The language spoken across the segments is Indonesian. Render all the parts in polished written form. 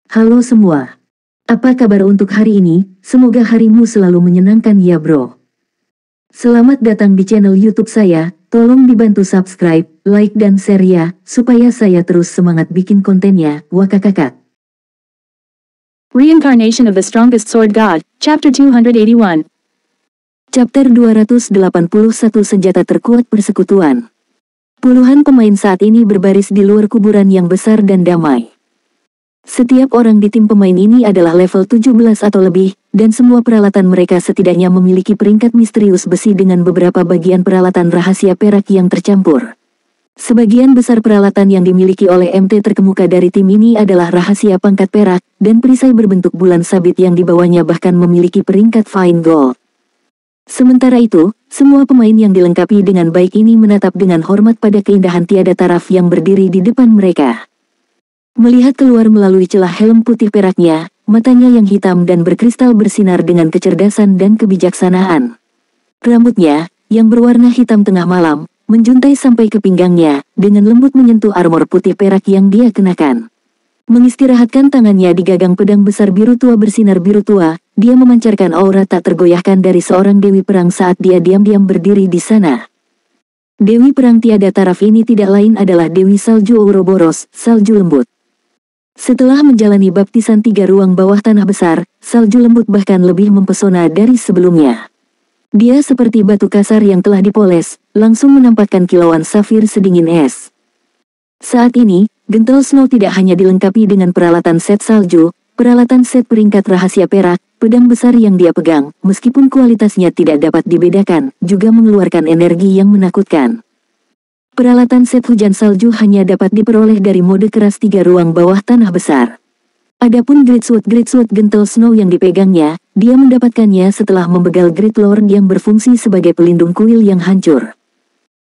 Halo semua. Apa kabar untuk hari ini? Semoga harimu selalu menyenangkan ya bro. Selamat datang di channel YouTube saya. Tolong dibantu subscribe, like dan share ya, supaya saya terus semangat bikin kontennya. Wakakakak. Reincarnation of the Strongest Sword God, Chapter 281. Chapter 281 Senjata Terkuat Persekutuan. Puluhan pemain saat ini berbaris di luar kuburan yang besar dan damai. Setiap orang di tim pemain ini adalah level 17 atau lebih, dan semua peralatan mereka setidaknya memiliki peringkat misterius besi dengan beberapa bagian peralatan rahasia perak yang tercampur. Sebagian besar peralatan yang dimiliki oleh MT terkemuka dari tim ini adalah rahasia pangkat perak, dan perisai berbentuk bulan sabit yang dibawanya bahkan memiliki peringkat fine gold. Sementara itu, semua pemain yang dilengkapi dengan baik ini menatap dengan hormat pada keindahan tiada taraf yang berdiri di depan mereka. Melihat keluar melalui celah helm putih peraknya, matanya yang hitam dan berkristal bersinar dengan kecerdasan dan kebijaksanaan. Rambutnya, yang berwarna hitam tengah malam, menjuntai sampai ke pinggangnya, dengan lembut menyentuh armor putih perak yang dia kenakan. Mengistirahatkan tangannya di gagang pedang besar biru tua bersinar biru tua, dia memancarkan aura tak tergoyahkan dari seorang dewi perang saat dia diam-diam berdiri di sana. Dewi perang tiada taraf ini tidak lain adalah Dewi Salju Ouroboros, salju lembut. Setelah menjalani baptisan 3 ruang bawah tanah besar, salju lembut bahkan lebih mempesona dari sebelumnya. Dia seperti batu kasar yang telah dipoles, langsung menampakkan kilauan safir sedingin es. Saat ini, Gentle Snow tidak hanya dilengkapi dengan peralatan set salju, peralatan set peringkat rahasia perak, pedang besar yang dia pegang, meskipun kualitasnya tidak dapat dibedakan, juga mengeluarkan energi yang menakutkan. Peralatan set hujan salju hanya dapat diperoleh dari mode keras 3 ruang bawah tanah besar. Adapun Great Sword Gentle Snow yang dipegangnya, dia mendapatkannya setelah membegal Great Lord yang berfungsi sebagai pelindung kuil yang hancur.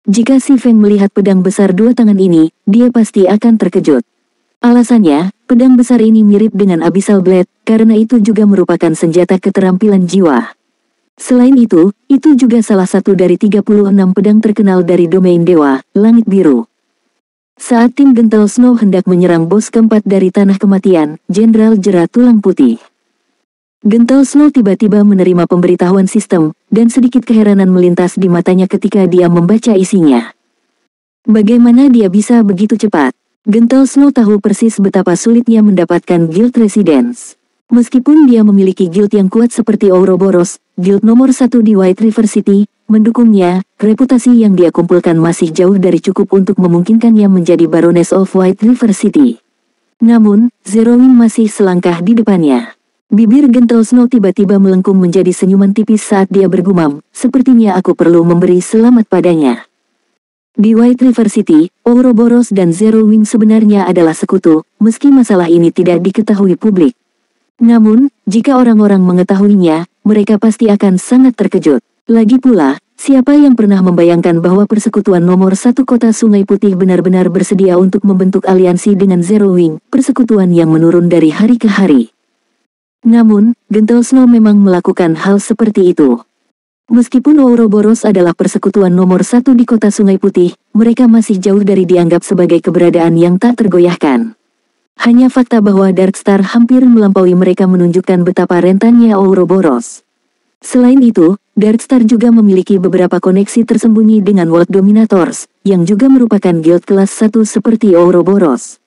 Jika si Feng melihat pedang besar 2 tangan ini, dia pasti akan terkejut. Alasannya, pedang besar ini mirip dengan Abyssal Blade, karena itu juga merupakan senjata keterampilan jiwa. Selain itu juga salah satu dari 36 pedang terkenal dari domain dewa, langit biru. Saat tim Gentle Snow hendak menyerang bos keempat dari Tanah Kematian, Jenderal Jerat Tulang Putih. Gentle Snow tiba-tiba menerima pemberitahuan sistem, dan sedikit keheranan melintas di matanya ketika dia membaca isinya. Bagaimana dia bisa begitu cepat? Gentle Snow tahu persis betapa sulitnya mendapatkan guild residence. Meskipun dia memiliki guild yang kuat seperti Ouroboros, guild nomor 1 di White River City, mendukungnya, reputasi yang dia kumpulkan masih jauh dari cukup untuk memungkinkannya menjadi Baroness of White River City. Namun, Zerowing masih selangkah di depannya. Bibir Gentle Snow tiba-tiba melengkung menjadi senyuman tipis saat dia bergumam, sepertinya aku perlu memberi selamat padanya. Di White River City, Ouroboros dan Zerowing sebenarnya adalah sekutu, meski masalah ini tidak diketahui publik. Namun, jika orang-orang mengetahuinya, mereka pasti akan sangat terkejut. Lagi pula, siapa yang pernah membayangkan bahwa persekutuan nomor 1 kota Sungai Putih benar-benar bersedia untuk membentuk aliansi dengan Zerowing, persekutuan yang menurun dari hari ke hari. Namun, Gentle Snow memang melakukan hal seperti itu. Meskipun Ouroboros adalah persekutuan nomor 1 di kota Sungai Putih, mereka masih jauh dari dianggap sebagai keberadaan yang tak tergoyahkan. Hanya fakta bahwa Darkstar hampir melampaui mereka menunjukkan betapa rentannya Ouroboros. Selain itu, Darkstar juga memiliki beberapa koneksi tersembunyi dengan World Dominators, yang juga merupakan guild kelas 1 seperti Ouroboros.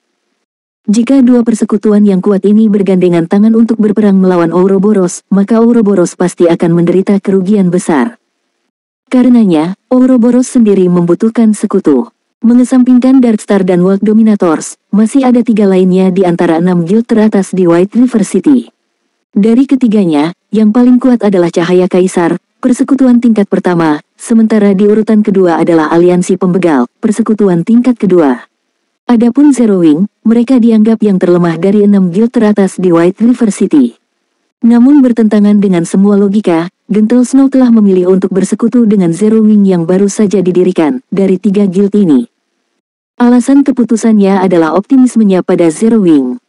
Jika dua persekutuan yang kuat ini bergandengan tangan untuk berperang melawan Ouroboros, maka Ouroboros pasti akan menderita kerugian besar. Karenanya, Ouroboros sendiri membutuhkan sekutu. Mengesampingkan Darkstar dan World Dominators, masih ada 3 lainnya di antara 6 guild teratas di White River City. Dari ketiganya, yang paling kuat adalah Cahaya Kaisar, persekutuan tingkat pertama, sementara di urutan kedua adalah Aliansi Pembegal, persekutuan tingkat kedua. Adapun Zerowing, mereka dianggap yang terlemah dari 6 guild teratas di White River City. Namun bertentangan dengan semua logika, Gentle Snow telah memilih untuk bersekutu dengan Zerowing yang baru saja didirikan, dari 3 guild ini. Alasan keputusannya adalah optimismenya pada Zerowing.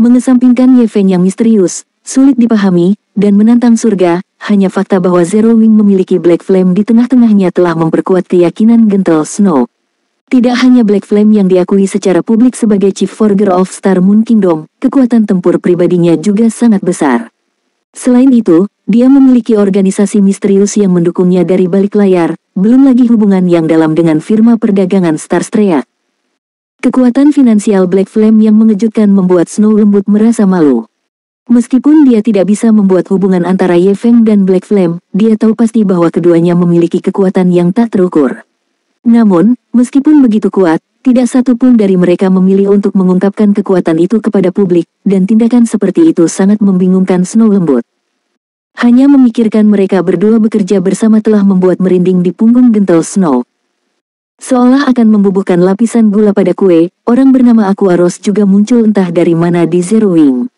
Mengesampingkan Ye Feng yang misterius, sulit dipahami, dan menantang surga, hanya fakta bahwa Zerowing memiliki Black Flame di tengah-tengahnya telah memperkuat keyakinan Gentle Snow. Tidak hanya Black Flame yang diakui secara publik sebagai Chief Forger of Star Moon Kingdom, kekuatan tempur pribadinya juga sangat besar. Selain itu, dia memiliki organisasi misterius yang mendukungnya dari balik layar, belum lagi hubungan yang dalam dengan firma perdagangan Starstreak. Kekuatan finansial Black Flame yang mengejutkan membuat Snow Lembut merasa malu. Meskipun dia tidak bisa membuat hubungan antara Ye Feng dan Black Flame, dia tahu pasti bahwa keduanya memiliki kekuatan yang tak terukur. Namun, meskipun begitu kuat, tidak satu pun dari mereka memilih untuk mengungkapkan kekuatan itu kepada publik, dan tindakan seperti itu sangat membingungkan Snow Lembut. Hanya memikirkan mereka berdua bekerja bersama telah membuat merinding di punggung gentle Snow. Seolah akan membubuhkan lapisan gula pada kue, orang bernama Aquaros juga muncul entah dari mana di Zero Wing.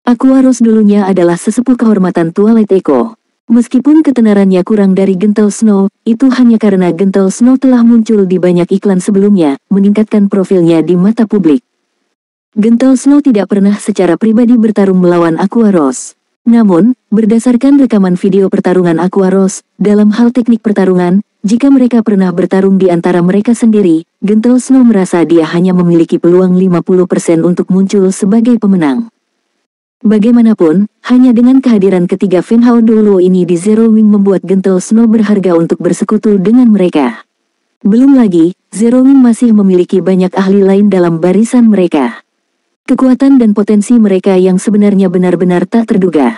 Aquaros dulunya adalah sesepuh kehormatan Twilight Echo. Meskipun ketenarannya kurang dari gentle Snow, itu hanya karena gentle Snow telah muncul di banyak iklan sebelumnya, meningkatkan profilnya di mata publik. Gentle Snow tidak pernah secara pribadi bertarung melawan Aquaros. Namun, berdasarkan rekaman video pertarungan Aquaros, dalam hal teknik pertarungan, jika mereka pernah bertarung di antara mereka sendiri, gentle Snow merasa dia hanya memiliki peluang 50% untuk muncul sebagai pemenang. Bagaimanapun, hanya dengan kehadiran ketiga Fen Hao Dolo ini di Zero Wing membuat gentle Snow berharga untuk bersekutu dengan mereka. Belum lagi, Zero Wing masih memiliki banyak ahli lain dalam barisan mereka. Kekuatan dan potensi mereka yang sebenarnya benar-benar tak terduga.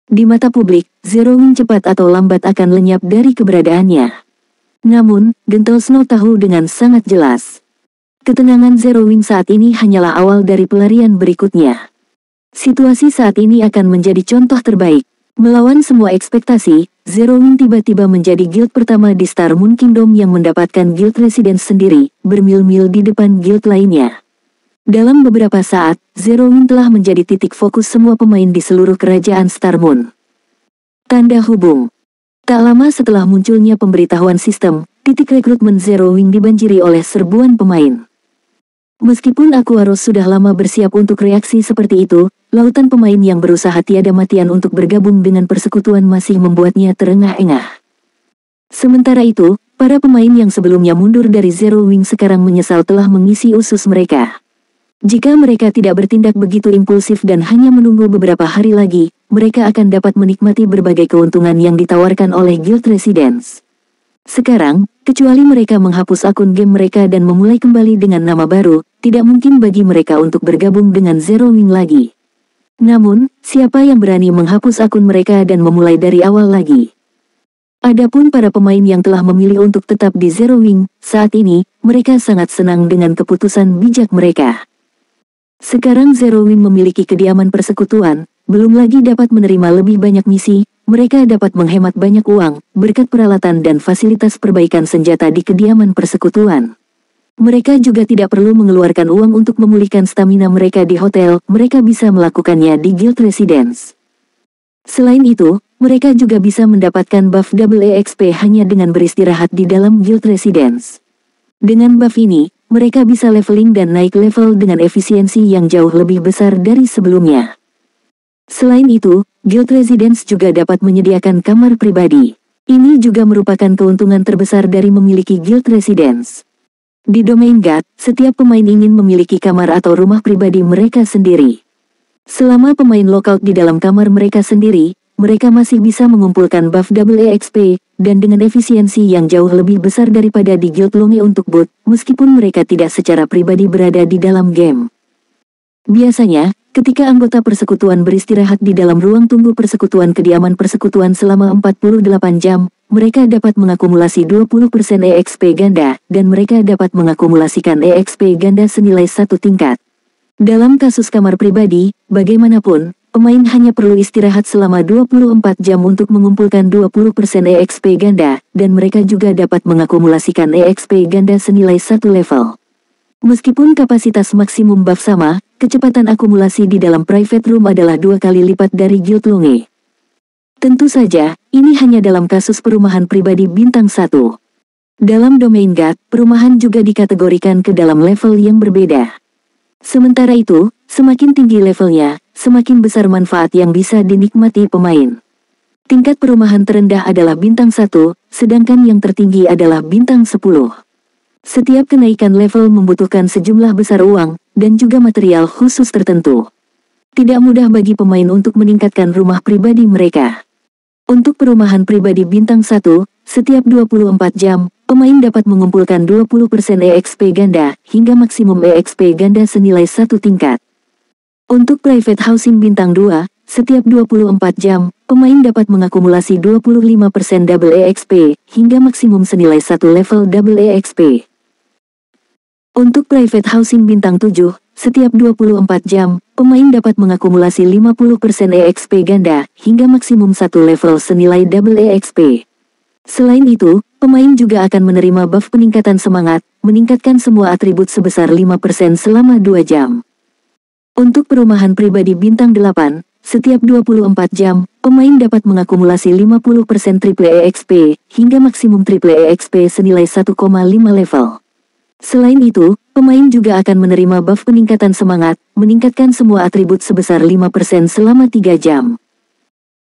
Di mata publik, Zero Wing cepat atau lambat akan lenyap dari keberadaannya. Namun, gentle Snow tahu dengan sangat jelas. Ketenangan Zero Wing saat ini hanyalah awal dari pelarian berikutnya. Situasi saat ini akan menjadi contoh terbaik. Melawan semua ekspektasi, Zero Wing tiba-tiba menjadi guild pertama di Star Moon Kingdom yang mendapatkan guild residence sendiri, bermil-mil di depan guild lainnya. Dalam beberapa saat, Zero Wing telah menjadi titik fokus semua pemain di seluruh kerajaan Star Moon. Tanda hubung. Tak lama setelah munculnya pemberitahuan sistem, titik rekrutmen Zero Wing dibanjiri oleh serbuan pemain. Meskipun Aquaros sudah lama bersiap untuk reaksi seperti itu, lautan pemain yang berusaha tiada matian untuk bergabung dengan persekutuan masih membuatnya terengah-engah. Sementara itu, para pemain yang sebelumnya mundur dari Zero Wing sekarang menyesal telah mengisi usus mereka. Jika mereka tidak bertindak begitu impulsif dan hanya menunggu beberapa hari lagi, mereka akan dapat menikmati berbagai keuntungan yang ditawarkan oleh Guild Residence. Sekarang, kecuali mereka menghapus akun game mereka dan memulai kembali dengan nama baru, tidak mungkin bagi mereka untuk bergabung dengan Zero Wing lagi. Namun, siapa yang berani menghapus akun mereka dan memulai dari awal lagi? Adapun para pemain yang telah memilih untuk tetap di Zero Wing, saat ini, mereka sangat senang dengan keputusan bijak mereka. Sekarang Zero Wing memiliki kediaman persekutuan, belum lagi dapat menerima lebih banyak misi, mereka dapat menghemat banyak uang, berkat peralatan dan fasilitas perbaikan senjata di kediaman persekutuan. Mereka juga tidak perlu mengeluarkan uang untuk memulihkan stamina mereka di hotel, mereka bisa melakukannya di Guild Residence. Selain itu, mereka juga bisa mendapatkan buff double EXP hanya dengan beristirahat di dalam Guild Residence. Dengan buff ini, mereka bisa leveling dan naik level dengan efisiensi yang jauh lebih besar dari sebelumnya. Selain itu, Guild Residence juga dapat menyediakan kamar pribadi. Ini juga merupakan keuntungan terbesar dari memiliki Guild Residence. Di Domain God, setiap pemain ingin memiliki kamar atau rumah pribadi mereka sendiri. Selama pemain lockout di dalam kamar mereka sendiri, mereka masih bisa mengumpulkan buff double EXP, dan dengan efisiensi yang jauh lebih besar daripada di Guild Longe untuk bot, meskipun mereka tidak secara pribadi berada di dalam game. Biasanya, ketika anggota persekutuan beristirahat di dalam ruang tunggu persekutuan kediaman persekutuan selama 48 jam, mereka dapat mengakumulasi 20% EXP ganda, dan mereka dapat mengakumulasikan EXP ganda senilai 1 tingkat. Dalam kasus kamar pribadi, bagaimanapun, pemain hanya perlu istirahat selama 24 jam untuk mengumpulkan 20% EXP ganda, dan mereka juga dapat mengakumulasikan EXP ganda senilai 1 level. Meskipun kapasitas maksimum buff sama, kecepatan akumulasi di dalam private room adalah 2 kali lipat dari Guild Longe. Tentu saja, ini hanya dalam kasus perumahan pribadi bintang 1. Dalam Domain God, perumahan juga dikategorikan ke dalam level yang berbeda. Sementara itu, semakin tinggi levelnya, semakin besar manfaat yang bisa dinikmati pemain. Tingkat perumahan terendah adalah bintang 1, sedangkan yang tertinggi adalah bintang 10. Setiap kenaikan level membutuhkan sejumlah besar uang, dan juga material khusus tertentu. Tidak mudah bagi pemain untuk meningkatkan rumah pribadi mereka. Untuk perumahan pribadi bintang 1, setiap 24 jam, pemain dapat mengumpulkan 20% EXP ganda, hingga maksimum EXP ganda senilai 1 tingkat. Untuk private housing bintang 2, setiap 24 jam, pemain dapat mengakumulasi 25% double EXP, hingga maksimum senilai 1 level double EXP. Untuk private housing bintang 7, setiap 24 jam, pemain dapat mengakumulasi 50% EXP ganda, hingga maksimum 1 level senilai double EXP. Selain itu, pemain juga akan menerima buff peningkatan semangat, meningkatkan semua atribut sebesar 5% selama 2 jam. Untuk perumahan pribadi bintang 8, setiap 24 jam, pemain dapat mengakumulasi 50% triple EXP, hingga maksimum triple EXP senilai 1,5 level. Selain itu, pemain juga akan menerima buff peningkatan semangat, meningkatkan semua atribut sebesar 5% selama 3 jam.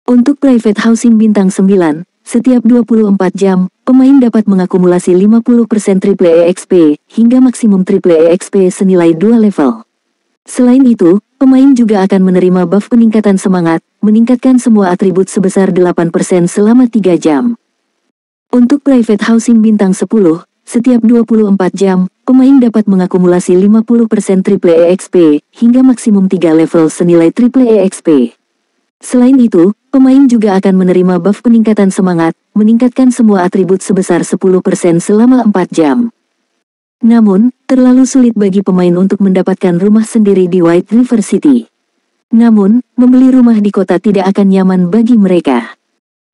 Untuk private housing bintang 9, setiap 24 jam, pemain dapat mengakumulasi 50% triple EXP, hingga maksimum triple EXP senilai 2 level. Selain itu, pemain juga akan menerima buff peningkatan semangat, meningkatkan semua atribut sebesar 8% selama 3 jam. Untuk private housing bintang 10, setiap 24 jam, pemain dapat mengakumulasi 50% triple EXP, hingga maksimum 3 level senilai triple EXP. Selain itu, pemain juga akan menerima buff peningkatan semangat, meningkatkan semua atribut sebesar 10% selama 4 jam. Namun, terlalu sulit bagi pemain untuk mendapatkan rumah sendiri di White River City. Namun, membeli rumah di kota tidak akan nyaman bagi mereka.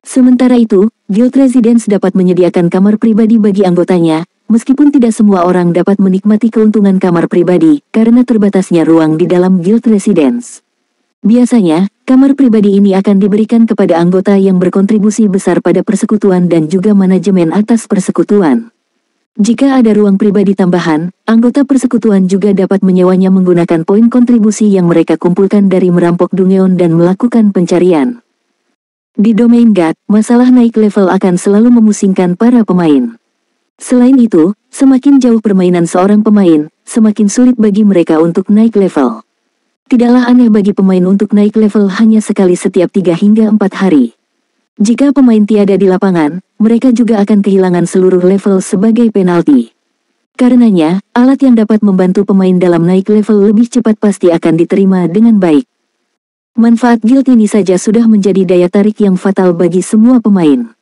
Sementara itu, Guild Residence dapat menyediakan kamar pribadi bagi anggotanya, meskipun tidak semua orang dapat menikmati keuntungan kamar pribadi, karena terbatasnya ruang di dalam Guild Residence. Biasanya, kamar pribadi ini akan diberikan kepada anggota yang berkontribusi besar pada persekutuan dan juga manajemen atas persekutuan. Jika ada ruang pribadi tambahan, anggota persekutuan juga dapat menyewanya menggunakan poin kontribusi yang mereka kumpulkan dari merampok Dungeon dan melakukan pencarian. Di Domain God, masalah naik level akan selalu memusingkan para pemain. Selain itu, semakin jauh permainan seorang pemain, semakin sulit bagi mereka untuk naik level. Tidaklah aneh bagi pemain untuk naik level hanya sekali setiap 3 hingga 4 hari. Jika pemain tiada di lapangan, mereka juga akan kehilangan seluruh level sebagai penalti. Karenanya, alat yang dapat membantu pemain dalam naik level lebih cepat pasti akan diterima dengan baik. Manfaat guild ini saja sudah menjadi daya tarik yang fatal bagi semua pemain.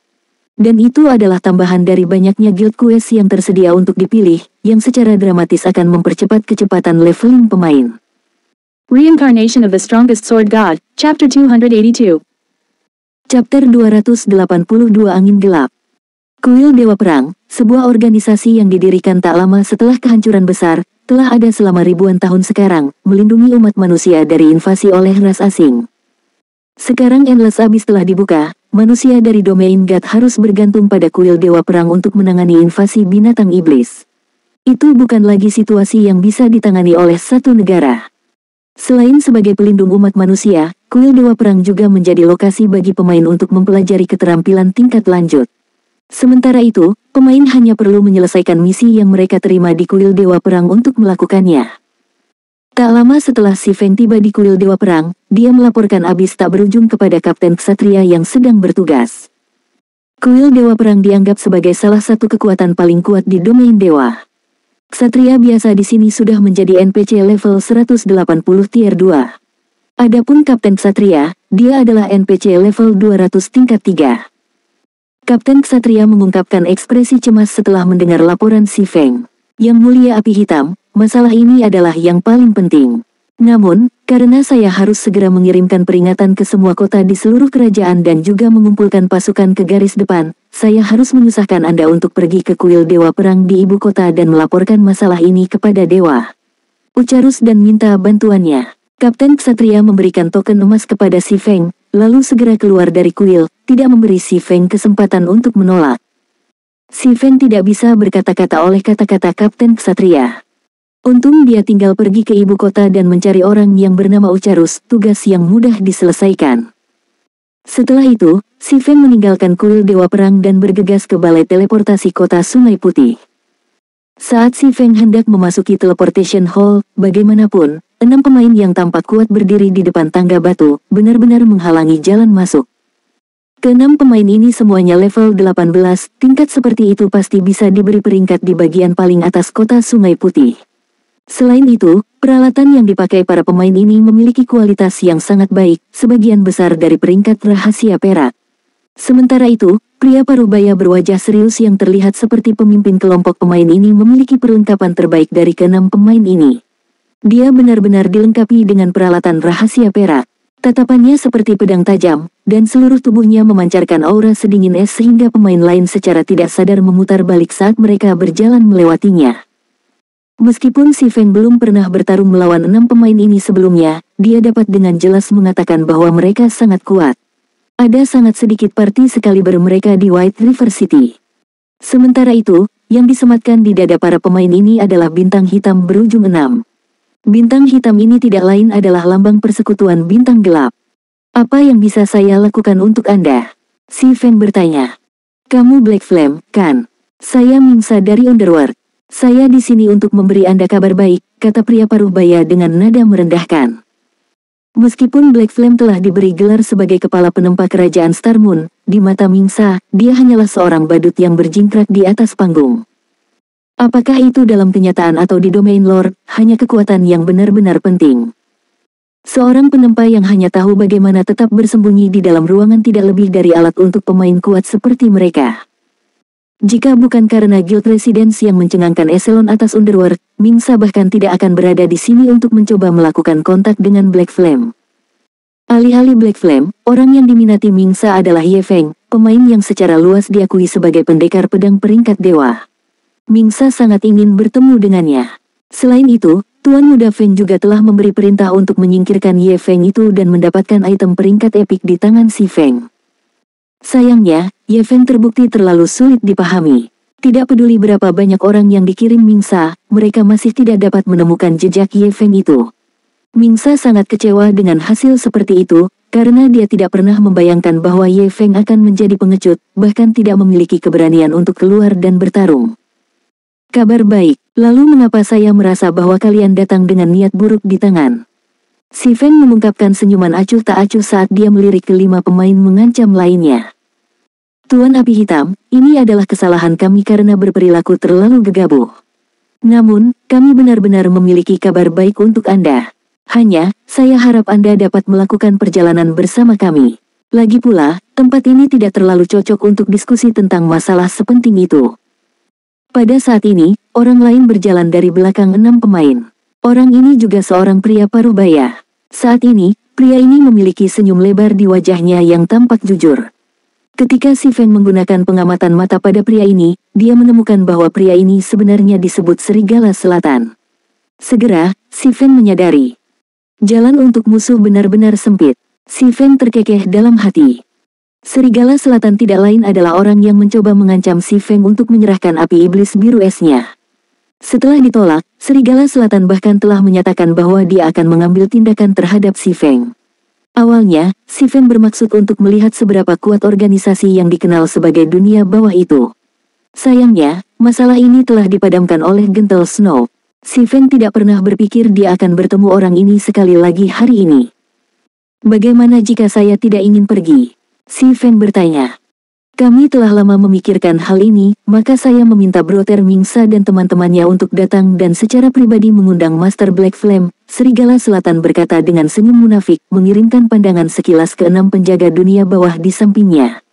Dan itu adalah tambahan dari banyaknya guild quest yang tersedia untuk dipilih, yang secara dramatis akan mempercepat kecepatan leveling pemain. Reincarnation of the Strongest Sword God, Chapter 282. Chapter 282 Angin Gelap. Kuil Dewa Perang, sebuah organisasi yang didirikan tak lama setelah kehancuran besar, telah ada selama ribuan tahun sekarang, melindungi umat manusia dari invasi oleh ras asing. Sekarang Endless Abyss telah dibuka, manusia dari Domain God harus bergantung pada kuil Dewa Perang untuk menangani invasi binatang iblis. Itu bukan lagi situasi yang bisa ditangani oleh satu negara. Selain sebagai pelindung umat manusia, kuil Dewa Perang juga menjadi lokasi bagi pemain untuk mempelajari keterampilan tingkat lanjut. Sementara itu, pemain hanya perlu menyelesaikan misi yang mereka terima di kuil Dewa Perang untuk melakukannya. Tak lama setelah Si Feng tiba di kuil Dewa Perang, dia melaporkan Abyss tak berujung kepada Kapten Ksatria yang sedang bertugas. Kuil Dewa Perang dianggap sebagai salah satu kekuatan paling kuat di domain dewa. Ksatria biasa di sini sudah menjadi NPC level 180 tier 2. Adapun Kapten Ksatria, dia adalah NPC level 200 tingkat 3. Kapten Ksatria mengungkapkan ekspresi cemas setelah mendengar laporan Si Feng. Yang mulia api hitam, masalah ini adalah yang paling penting. Namun, karena saya harus segera mengirimkan peringatan ke semua kota di seluruh kerajaan dan juga mengumpulkan pasukan ke garis depan, saya harus menyusahkan Anda untuk pergi ke kuil Dewa Perang di ibu kota dan melaporkan masalah ini kepada Dewa Ucarus dan minta bantuannya. Kapten Ksatria memberikan token emas kepada Si Feng, lalu segera keluar dari kuil, tidak memberi Si Feng kesempatan untuk menolak. Si Feng tidak bisa berkata-kata oleh kata-kata Kapten Ksatria. Untung dia tinggal pergi ke ibu kota dan mencari orang yang bernama Ucarus, tugas yang mudah diselesaikan. Setelah itu, Si Feng meninggalkan kuil Dewa Perang dan bergegas ke balai teleportasi kota Sungai Putih. Saat Si Feng hendak memasuki teleportation hall, bagaimanapun, 6 pemain yang tampak kuat berdiri di depan tangga batu, benar-benar menghalangi jalan masuk. Keenam pemain ini semuanya level 18, tingkat seperti itu pasti bisa diberi peringkat di bagian paling atas kota Sungai Putih. Selain itu, peralatan yang dipakai para pemain ini memiliki kualitas yang sangat baik, sebagian besar dari peringkat rahasia perak. Sementara itu, pria parubaya berwajah serius yang terlihat seperti pemimpin kelompok pemain ini memiliki perlengkapan terbaik dari keenam pemain ini. Dia benar-benar dilengkapi dengan peralatan rahasia perak. Tatapannya seperti pedang tajam, dan seluruh tubuhnya memancarkan aura sedingin es sehingga pemain lain secara tidak sadar memutar balik saat mereka berjalan melewatinya. Meskipun Si Feng belum pernah bertarung melawan 6 pemain ini sebelumnya, dia dapat dengan jelas mengatakan bahwa mereka sangat kuat. Ada sangat sedikit parti sekaliber mereka di White River City. Sementara itu, yang disematkan di dada para pemain ini adalah bintang hitam berujung 6. Bintang hitam ini tidak lain adalah lambang persekutuan bintang gelap. Apa yang bisa saya lakukan untuk Anda? Si Feng bertanya. Kamu Black Flame, kan? Saya Mingsa dari Underworld. Saya di sini untuk memberi Anda kabar baik, kata pria parubaya dengan nada merendahkan. Meskipun Black Flame telah diberi gelar sebagai kepala penempa kerajaan Star Moon, di mata Mingsa, dia hanyalah seorang badut yang berjingkrak di atas panggung. Apakah itu dalam kenyataan atau di domain lore, hanya kekuatan yang benar-benar penting. Seorang penempa yang hanya tahu bagaimana tetap bersembunyi di dalam ruangan tidak lebih dari alat untuk pemain kuat seperti mereka. Jika bukan karena Guild Residence yang mencengangkan eselon atas Underworld, Mingsa bahkan tidak akan berada di sini untuk mencoba melakukan kontak dengan Black Flame. Alih-alih Black Flame, orang yang diminati Mingsa adalah Ye Feng, pemain yang secara luas diakui sebagai pendekar pedang peringkat dewa. Mingsa sangat ingin bertemu dengannya. Selain itu, Tuan Muda Feng juga telah memberi perintah untuk menyingkirkan Ye Feng itu dan mendapatkan item peringkat epik di tangan Si Feng. Sayangnya, Ye Feng terbukti terlalu sulit dipahami. Tidak peduli berapa banyak orang yang dikirim Mingsa, mereka masih tidak dapat menemukan jejak Ye Feng itu. Mingsa sangat kecewa dengan hasil seperti itu, karena dia tidak pernah membayangkan bahwa Ye Feng akan menjadi pengecut, bahkan tidak memiliki keberanian untuk keluar dan bertarung. Kabar baik, lalu mengapa saya merasa bahwa kalian datang dengan niat buruk di tangan? Si Feng mengungkapkan senyuman acuh tak acuh saat dia melirik kelima pemain mengancam lainnya. Tuan Api Hitam, ini adalah kesalahan kami karena berperilaku terlalu gegabah. Namun, kami benar-benar memiliki kabar baik untuk Anda. Hanya, saya harap Anda dapat melakukan perjalanan bersama kami. Lagi pula, tempat ini tidak terlalu cocok untuk diskusi tentang masalah sepenting itu. Pada saat ini, orang lain berjalan dari belakang 6 pemain. Orang ini juga seorang pria parubaya. Saat ini, pria ini memiliki senyum lebar di wajahnya yang tampak jujur. Ketika Si Feng menggunakan pengamatan mata pada pria ini, dia menemukan bahwa pria ini sebenarnya disebut Serigala Selatan. Segera, Si Feng menyadari. Jalan untuk musuh benar-benar sempit. Si Feng terkekeh dalam hati. Serigala Selatan tidak lain adalah orang yang mencoba mengancam Si Feng untuk menyerahkan api iblis biru esnya. Setelah ditolak, Serigala Selatan bahkan telah menyatakan bahwa dia akan mengambil tindakan terhadap Si Feng. Awalnya, Si Feng bermaksud untuk melihat seberapa kuat organisasi yang dikenal sebagai dunia bawah itu. Sayangnya, masalah ini telah dipadamkan oleh Gentle Snow. Si Feng tidak pernah berpikir dia akan bertemu orang ini sekali lagi hari ini. Bagaimana jika saya tidak ingin pergi? Si Feng bertanya. Kami telah lama memikirkan hal ini, maka saya meminta Brother Mingsa dan teman-temannya untuk datang dan secara pribadi mengundang Master Black Flame. Serigala Selatan berkata dengan senyum munafik, mengirimkan pandangan sekilas ke 6 penjaga dunia bawah di sampingnya.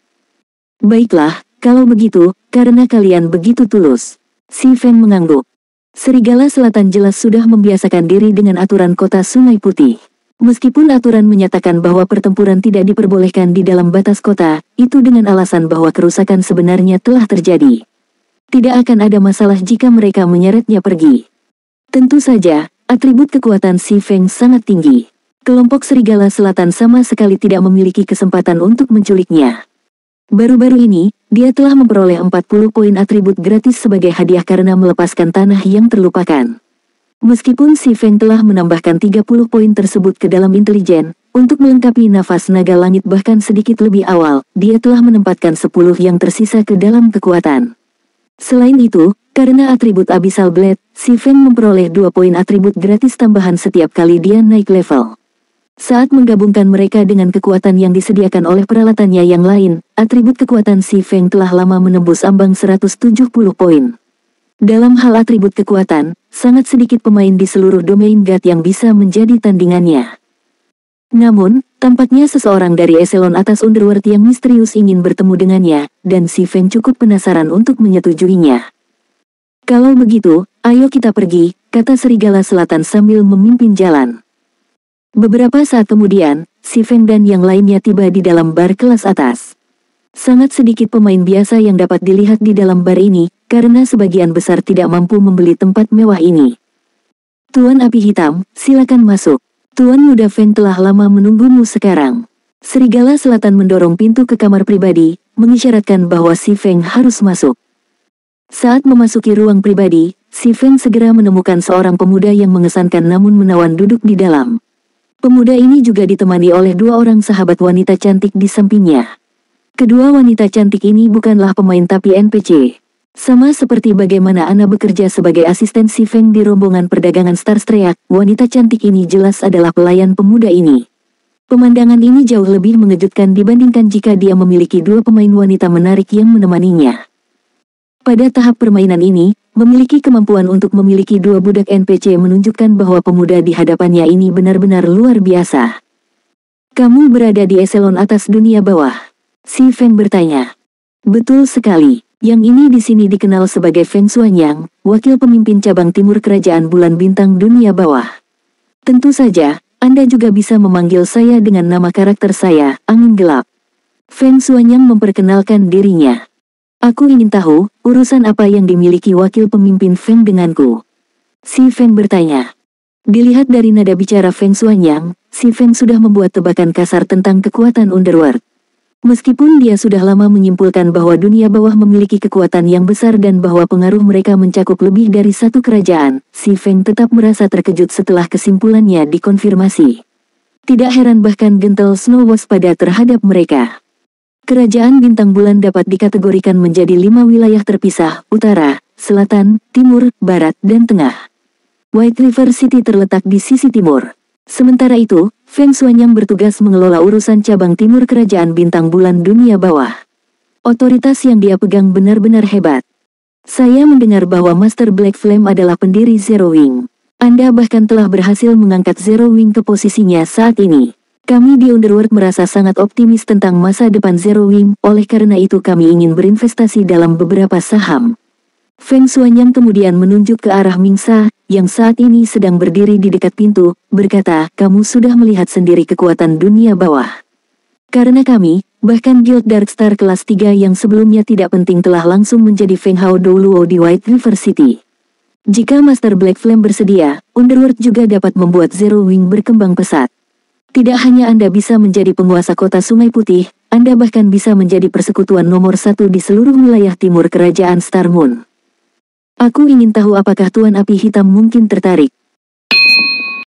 Baiklah, kalau begitu, karena kalian begitu tulus. Si Feng mengangguk. Serigala Selatan jelas sudah membiasakan diri dengan aturan kota Sungai Putih. Meskipun aturan menyatakan bahwa pertempuran tidak diperbolehkan di dalam batas kota, itu dengan alasan bahwa kerusakan sebenarnya telah terjadi. Tidak akan ada masalah jika mereka menyeretnya pergi. Tentu saja, atribut kekuatan Si Feng sangat tinggi. Kelompok Serigala Selatan sama sekali tidak memiliki kesempatan untuk menculiknya. Baru-baru ini, dia telah memperoleh 40 poin atribut gratis sebagai hadiah karena melepaskan tanah yang terlupakan. Meskipun Si Feng telah menambahkan 30 poin tersebut ke dalam intelijen, untuk melengkapi nafas naga langit bahkan sedikit lebih awal, dia telah menempatkan 10 yang tersisa ke dalam kekuatan. Selain itu, Karena atribut Abyssal Blade, si Feng memperoleh 2 poin atribut gratis tambahan setiap kali dia naik level. Saat menggabungkan mereka dengan kekuatan yang disediakan oleh peralatannya yang lain, atribut kekuatan si Feng telah lama menembus ambang 170 poin. Dalam hal atribut kekuatan, sangat sedikit pemain di seluruh domain God yang bisa menjadi tandingannya. Namun, tampaknya seseorang dari eselon atas Underworld yang misterius ingin bertemu dengannya, dan si Feng cukup penasaran untuk menyetujuinya. Kalau begitu, ayo kita pergi, kata Serigala Selatan sambil memimpin jalan. Beberapa saat kemudian, si Feng dan yang lainnya tiba di dalam bar kelas atas. Sangat sedikit pemain biasa yang dapat dilihat di dalam bar ini, karena sebagian besar tidak mampu membeli tempat mewah ini. Tuan Api Hitam, silakan masuk. Tuan Muda Feng telah lama menunggumu sekarang. Serigala Selatan mendorong pintu ke kamar pribadi, mengisyaratkan bahwa si Feng harus masuk. Saat memasuki ruang pribadi, si Feng segera menemukan seorang pemuda yang mengesankan namun menawan duduk di dalam. Pemuda ini juga ditemani oleh 2 orang sahabat wanita cantik di sampingnya. Kedua wanita cantik ini bukanlah pemain tapi NPC. Sama seperti bagaimana Ana bekerja sebagai asisten si Feng di rombongan perdagangan Star Streak, wanita cantik ini jelas adalah pelayan pemuda ini. Pemandangan ini jauh lebih mengejutkan dibandingkan jika dia memiliki 2 pemain wanita menarik yang menemaninya. Pada tahap permainan ini, memiliki kemampuan untuk memiliki 2 budak NPC menunjukkan bahwa pemuda di hadapannya ini benar-benar luar biasa. Kamu berada di eselon atas dunia bawah? Si Feng bertanya. Betul sekali, yang ini di sini dikenal sebagai Feng Xuanyang, wakil pemimpin cabang timur kerajaan bulan bintang dunia bawah. Tentu saja, Anda juga bisa memanggil saya dengan nama karakter saya, Angin Gelap. Feng Xuanyang memperkenalkan dirinya. Aku ingin tahu, urusan apa yang dimiliki wakil pemimpin Feng denganku? Si Feng bertanya. Dilihat dari nada bicara Feng Xuanyang, si Feng sudah membuat tebakan kasar tentang kekuatan Underworld. Meskipun dia sudah lama menyimpulkan bahwa dunia bawah memiliki kekuatan yang besar dan bahwa pengaruh mereka mencakup lebih dari 1 kerajaan, si Feng tetap merasa terkejut setelah kesimpulannya dikonfirmasi. Tidak heran bahkan gentle Snow waspada terhadap mereka. Kerajaan Bintang Bulan dapat dikategorikan menjadi 5 wilayah terpisah, utara, selatan, timur, barat, dan tengah. White River City terletak di sisi timur. Sementara itu, Feng Xuanyang bertugas mengelola urusan cabang timur kerajaan Bintang Bulan dunia bawah. Otoritas yang dia pegang benar-benar hebat. Saya mendengar bahwa Master Black Flame adalah pendiri Zero Wing. Anda bahkan telah berhasil mengangkat Zero Wing ke posisinya saat ini. Kami di Underworld merasa sangat optimis tentang masa depan Zero Wing, oleh karena itu kami ingin berinvestasi dalam beberapa saham. Feng Xuanyang kemudian menunjuk ke arah Mingsa, yang saat ini sedang berdiri di dekat pintu, berkata, kamu sudah melihat sendiri kekuatan dunia bawah. Karena kami, bahkan Guild Darkstar kelas 3 yang sebelumnya tidak penting telah langsung menjadi Feng Hao Douluo di White River City. Jika Master Black Flame bersedia, Underworld juga dapat membuat Zero Wing berkembang pesat. Tidak hanya Anda bisa menjadi penguasa kota Sungai Putih, Anda bahkan bisa menjadi persekutuan nomor 1 di seluruh wilayah timur kerajaan Star Moon. Aku ingin tahu apakah Tuan Api Hitam mungkin tertarik.